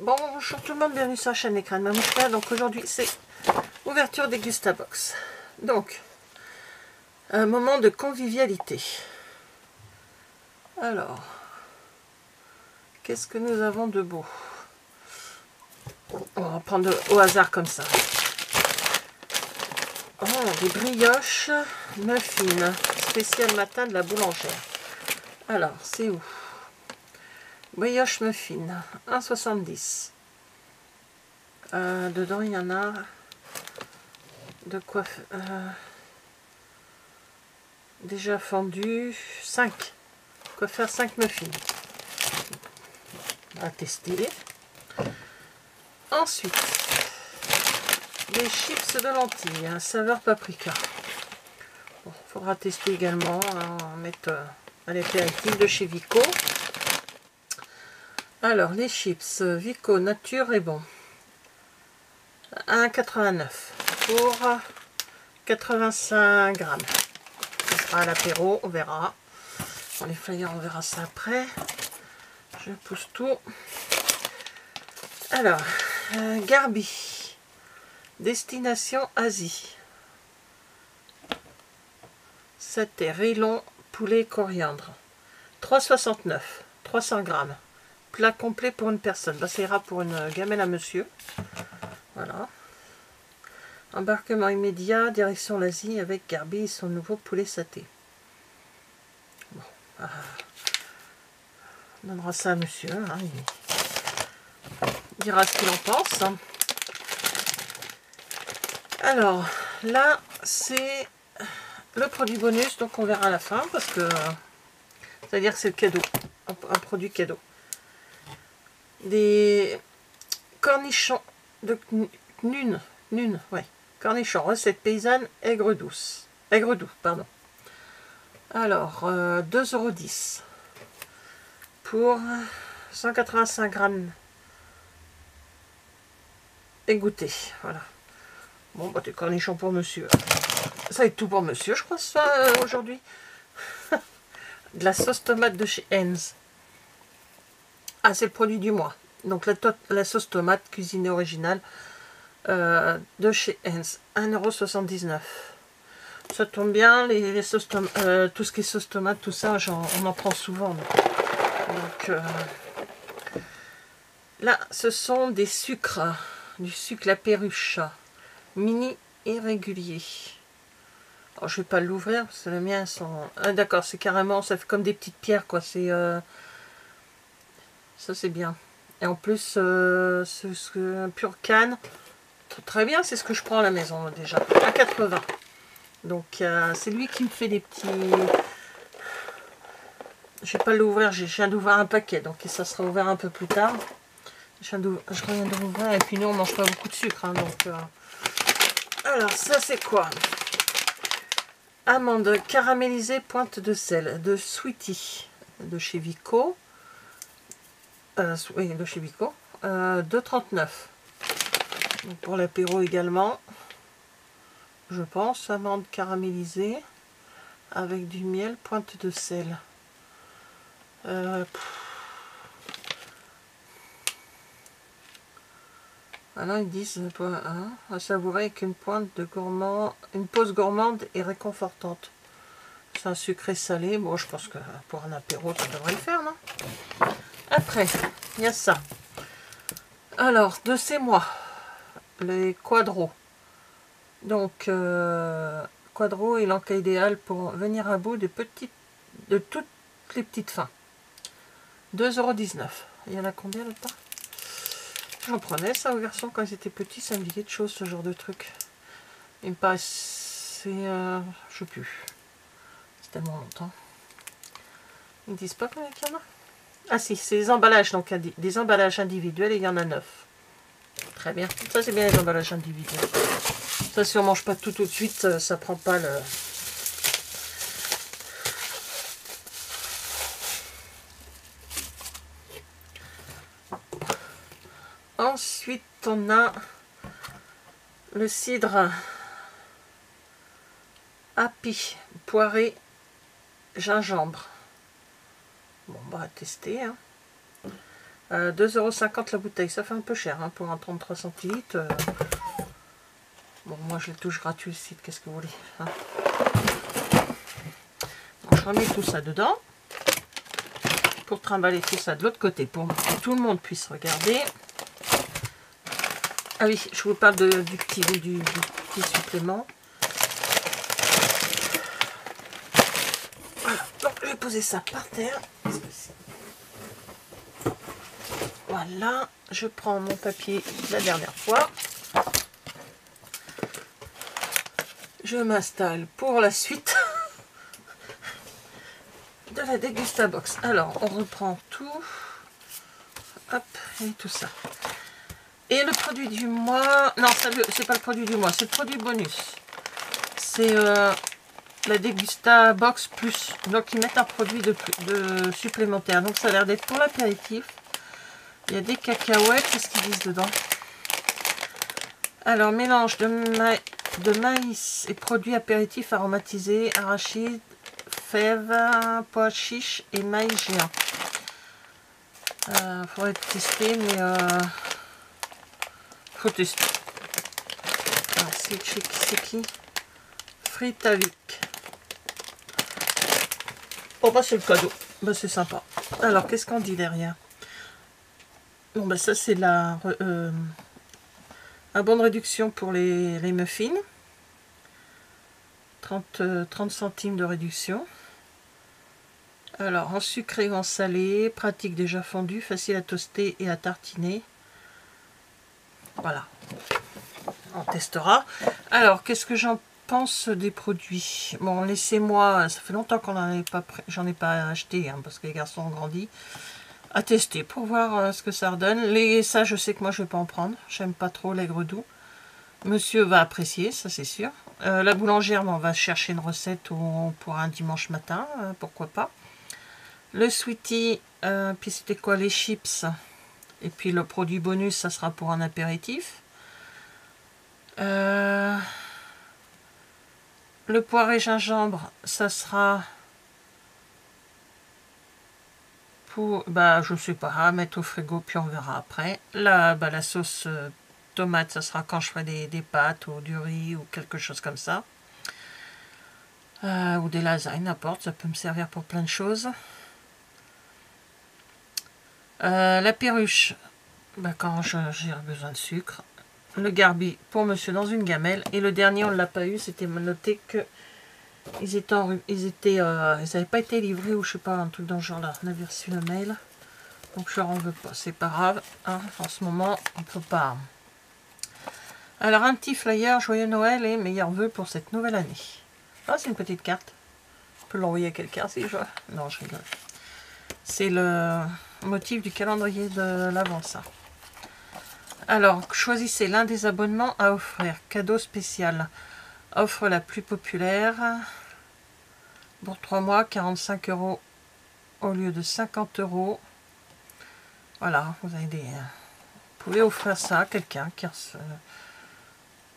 Bonjour tout le monde, bienvenue sur la chaîne Écran de Mamouchka. Donc aujourd'hui c'est ouverture des Gustabox. Donc, un moment de convivialité. Alors, qu'est-ce que nous avons de beau? On va prendre au hasard comme ça. Oh, des brioches muffins, spécial matin de la boulangère. Alors, c'est où? Brioche muffin, 1,70. Dedans, il y en a de quoi déjà fendu 5. Quoi faire 5 muffins. À tester. Ensuite, des chips de lentilles, saveur paprika. Bon, faudra tester également. On va mettre à l'apéritif de chez Vico. Alors, les chips Vico Nature et bon. 1,89 pour 85 grammes. Ça sera à l'apéro, on verra. Dans les flyers, on verra ça après. Je pousse tout. Alors, Garbi. Destination Asie. Saté, raylon, poulet, coriandre. 3,69. 300 grammes. Plat complet pour une personne. Bah, ça ira pour une gamelle à monsieur. Voilà. Embarquement immédiat, direction l'Asie avec Garbi et son nouveau poulet saté. Bon, on donnera ça à monsieur. Hein, il dira ce qu'il en pense. Alors, là, c'est le produit bonus, donc on verra à la fin, parce que c'est-à-dire que c'est le cadeau, un produit cadeau. Des cornichons de Nune, ouais. Cornichons, recette paysanne, aigre doux, pardon. Alors, 2,10 € pour 185 grammes égouttés. Voilà. Bon, bah, des cornichons pour monsieur. Ça va être tout pour monsieur, je crois, ça, aujourd'hui. De la sauce tomate de chez Heinz. Ah, c'est le produit du mois. Donc, la sauce tomate cuisinée originale. De chez Heinz, 1,79 €. Ça tombe bien, les sauces tout ce qui est sauce tomate, tout ça, on en prend souvent. Donc, là, ce sont des sucres, du sucre la perruche, mini et régulier. Alors, je vais pas l'ouvrir parce que les miens sont. Ah, d'accord, c'est carrément, ça fait comme des petites pierres, quoi. C'est ça, c'est bien. Et en plus, ce pur canne. Très bien, c'est ce que je prends à la maison déjà, à 80. Donc c'est lui qui me fait des petits... Je vais pas l'ouvrir, je viens d'ouvrir un paquet, donc ça sera ouvert un peu plus tard. Je viens d'ouvrir, et puis nous on mange pas beaucoup de sucre, hein, donc... Alors ça c'est quoi? Amande caramélisée pointe de sel, de Sweetie, de chez Vico. Oui, de chez Vico. 2,39 €. Pour l'apéro également, je pense, amande caramélisée avec du miel, pointe de sel. Ah non, ils disent à savourer avec une pointe de gourmand, une pause gourmande et réconfortante. C'est un sucré salé. Bon, je pense que pour un apéro, ça devrait le faire, non? Après, il y a ça. Alors, de ces mois, les quadros. Donc, quadro est l'encas idéal pour venir à bout de toutes les petites fins. 2,19 €. Il y en a combien là-dedans? J'en prenais ça aux garçons quand ils étaient petits, ça me dit quelque chose, ce genre de truc. Il me paraissait... je sais plus. C'est tellement longtemps. Ils ne disent pas combien il y en a? Ah si, c'est des emballages, donc des emballages individuels et il y en a 9. Très bien. Ça c'est bien les emballages individuels. Ça si on mange pas tout de suite, ça prend pas le... Ensuite, on a le cidre Happy, poiré, gingembre. Bon, on va tester. Hein. 2,50 € la bouteille. Ça fait un peu cher hein, pour un 33 centilitres. Bon, moi je les touche gratuit le site, qu'est-ce que vous voulez hein. Donc, je remets tout ça dedans. Pour trimballer tout ça de l'autre côté, pour que tout le monde puisse regarder. Ah oui, je vous parle du petit supplément. Voilà, donc je vais poser ça par terre. Voilà, je prends mon papier de la dernière fois. Je m'installe pour la suite de la Dégustabox. Alors, on reprend tout. Hop, et tout ça. Et le produit du mois... Non, c'est pas le produit du mois, c'est le produit bonus. C'est la Dégustabox Plus. Donc, ils mettent un produit de supplémentaire. Donc, ça a l'air d'être pour l'apéritif. Il y a des cacahuètes. Qu'est-ce qu'ils disent dedans? Alors, mélange de maïs et produits apéritifs aromatisés, arachides, fèves, pois chiches et maïs géant. Faudrait tester, mais faut tester. Alors, c'est qui? Fritavik. Oh, bah, c'est le cadeau. Bah, c'est sympa. Alors, qu'est-ce qu'on dit derrière? Bon, bah, ça, c'est un bon de réduction pour les muffins. 30 centimes de réduction. Alors, en sucré ou en salé, pratique déjà fondue, facile à toaster et à tartiner. Voilà. On testera. Alors, qu'est-ce que j'en pense des produits? Bon, laissez-moi, ça fait longtemps qu'on n'en pas j'en ai pas acheté, hein, parce que les garçons ont grandi, à tester pour voir ce que ça redonne. Ça, je sais que moi, je vais pas en prendre. J'aime pas trop l'aigre doux. Monsieur va apprécier, ça c'est sûr. La boulangère, on va chercher une recette pour un dimanche matin, pourquoi pas. Le sweetie, puis c'était quoi, les chips. Et puis le produit bonus, ça sera pour un apéritif. Le poire et gingembre, ça sera pour, bah je sais pas, à mettre au frigo, puis on verra après. Là, bah, la sauce tomate, ça sera quand je ferai des pâtes ou du riz ou quelque chose comme ça. Ou des lasagnes, n'importe, ça peut me servir pour plein de choses. La perruche, bah, quand j'ai besoin de sucre. Le garbi pour monsieur dans une gamelle. Et le dernier, on ne l'a pas eu, c'était noté que ils n'avaient pas été livrés ou je sais pas, un truc dans ce genre là. On avait reçu le mail. Donc je leur en veux pas, c'est pas grave. Hein, en ce moment, on peut pas. Alors un petit flyer, joyeux Noël et meilleurs vœux pour cette nouvelle année. Ah, c'est une petite carte. Je peux l'envoyer à quelqu'un si je veux. Non, je rigole. C'est le motif du calendrier de l'Avent, ça. Alors, choisissez l'un des abonnements à offrir. Cadeau spécial. Offre la plus populaire. Pour 3 mois, 45 € au lieu de 50 €. Voilà, vous avez vous pouvez offrir ça à quelqu'un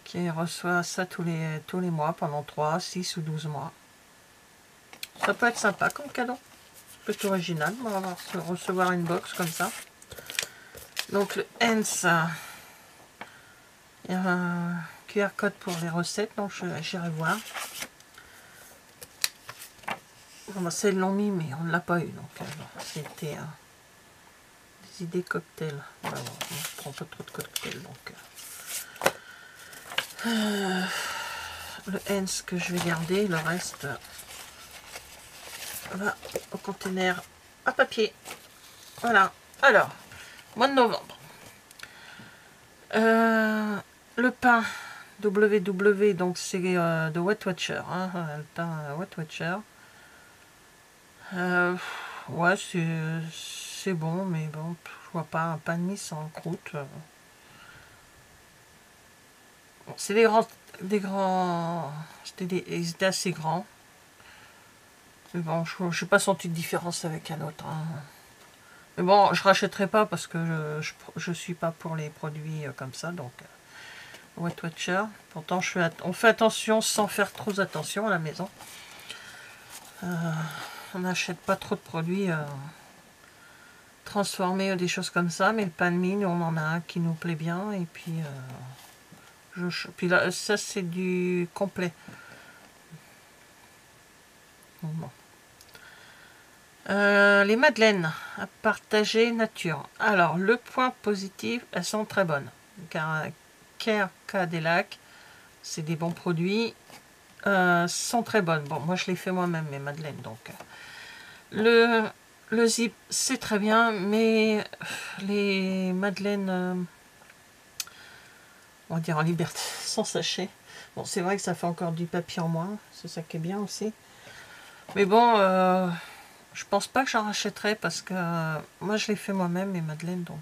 qui reçoit ça tous les mois pendant 3, 6 ou 12 mois. Ça peut être sympa comme cadeau. C'est plutôt original. On va recevoir une box comme ça. Donc le Hens, il y a un QR code pour les recettes, donc j'irai voir. Bon, bah, ça ils l'ont mis, mais on ne l'a pas eu, donc c'était des idées cocktails. Voilà, bon, je ne prends pas trop de cocktails, donc le Hens que je vais garder, le reste va au conteneur à papier. Voilà. Alors, mois de novembre. Le pain WW, donc c'est de Weight Watcher, hein, le pain Weight Watcher. Ouais, c'est bon, mais bon, je vois pas un pain de mie sans croûte. Bon, c'est des grands, ils étaient assez grands. Mais bon, je n'ai pas senti de différence avec un autre. Hein. Mais bon, je rachèterai pas parce que je suis pas pour les produits comme ça, donc Weight Watcher. Pourtant, on fait attention sans faire trop attention à la maison. On n'achète pas trop de produits transformer ou des choses comme ça, mais le pain de mie, on en a un qui nous plaît bien, et puis puis là, ça c'est du complet. Bon. Les madeleines à partager nature. Alors, le point positif, elles sont très bonnes. Car Cadillac, c'est des bons produits. Sont très bonnes. Bon, moi je les fais moi-même, mes madeleines. Donc, le zip, c'est très bien, mais les madeleines, on va dire en liberté, sans sachet. Bon, c'est vrai que ça fait encore du papier en moins. C'est ça qui est bien aussi. Mais bon, je pense pas que j'en rachèterai parce que moi je les fais moi-même, mes madeleines, donc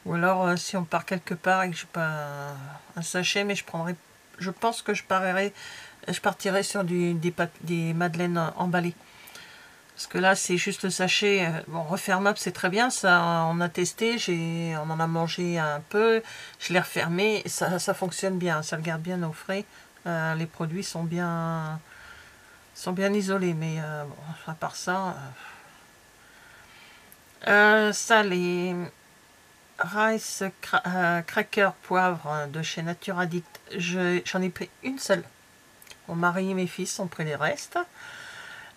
ou alors si on part quelque part et que j'ai pas un sachet, mais je pense que je partirai sur des madeleines emballées, parce que là c'est juste le sachet. Bon, refermable, c'est très bien, ça on a testé, on en a mangé un peu, je l'ai refermé, et ça fonctionne bien, ça le garde bien au frais. Les produits sont bien isolés, mais bon, à part ça, ça, les rice cracker poivre de chez Nature Addict, j'en ai pris une seule. Mon mari et mes fils ont pris les restes.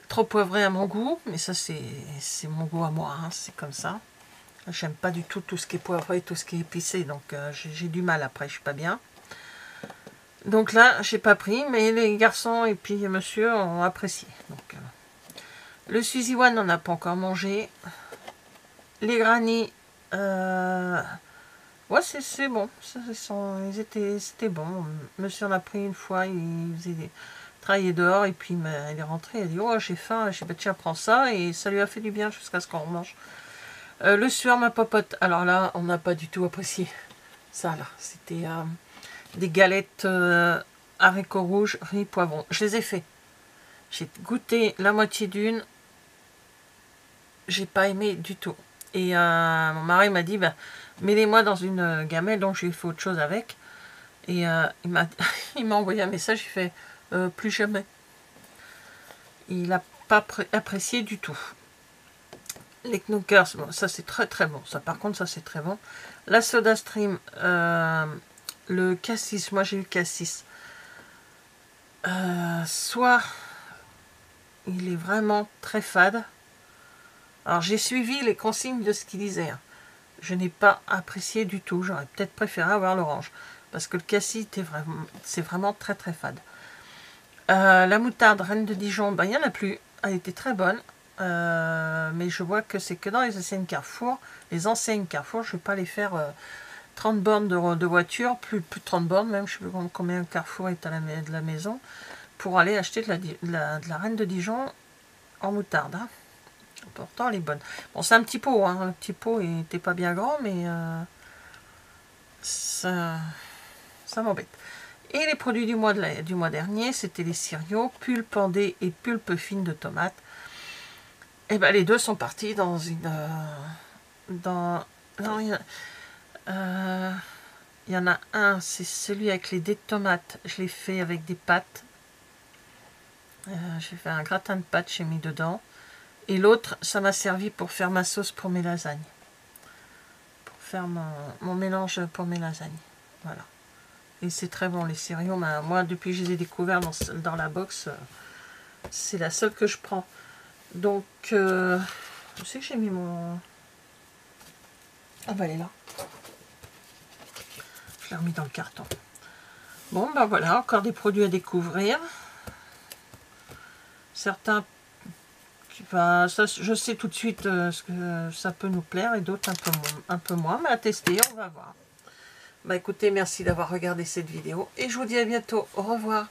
Trop poivré à mon goût, mais ça c'est mon goût à moi, hein, c'est comme ça. J'aime pas du tout ce qui est poivré, tout ce qui est épicé, donc j'ai du mal après, je suis pas bien. Donc là, j'ai pas pris, mais les garçons et puis monsieur ont apprécié. Donc, le Suzy One, on n'a pas encore mangé. Les granny, ouais, c'est bon. C'était bon. Monsieur en a pris une fois, il faisait travailler dehors et puis il est rentré. Il a dit oh j'ai faim, j'ai dit bah, tiens prends ça, et ça lui a fait du bien jusqu'à ce qu'on mange. Le sueur ma popote. Alors là, on n'a pas du tout apprécié. Ça là, c'était des galettes haricots rouges, riz, poivron. Je les ai fait. J'ai goûté la moitié d'une. J'ai pas aimé du tout. Et mon mari m'a dit, bah, mets-les-moi dans une gamelle, donc j'ai fait autre chose avec. Et il m'a envoyé un message, il fait, plus jamais. Il n'a pas apprécié du tout. Les Knockers, bon, ça c'est très très bon. Ça par contre, ça c'est très bon. La Soda Stream, le cassis, moi j'ai eu cassis. Soit il est vraiment très fade. Alors j'ai suivi les consignes de ce qu'il disait. Je n'ai pas apprécié du tout. J'aurais peut-être préféré avoir l'orange. Parce que le cassis, c'est vraiment très très fade. La moutarde Reine de Dijon, ben, il n'y en a plus. Elle était très bonne. Mais je vois que c'est que dans les enseignes Carrefour. Les enseignes Carrefour, je ne vais pas les faire 30 bornes de voiture. Plus de 30 bornes même. Je ne sais plus combien Carrefour est de la maison. Pour aller acheter de la Reine de Dijon en moutarde. Hein. Pourtant, elle est bonne. Bon, c'est un petit pot, hein. Le petit pot n'était pas bien grand, mais ça m'embête. Et les produits du mois dernier, c'était les cereaux, pulpe pendée et pulpe fine de tomate. Et ben les deux sont partis dans une... non, il y en a un, c'est celui avec les dés de tomates. Je l'ai fait avec des pâtes. J'ai fait un gratin de pâtes, j'ai mis dedans. Et l'autre, ça m'a servi pour faire ma sauce pour mes lasagnes. Pour faire mon mélange pour mes lasagnes. Voilà. Et c'est très bon, les céréaux. Moi, depuis que je les ai découverts dans la box, c'est la seule que je prends. Donc, je sais que j'ai mis mon... Ah bah elle est là. Je l'ai remis dans le carton. Bon, ben voilà, encore des produits à découvrir. Certains... Bah, ça, je sais tout de suite ce que ça peut nous plaire et d'autres un peu moins, mais à tester, on va voir. Bah écoutez, merci d'avoir regardé cette vidéo et je vous dis à bientôt. Au revoir.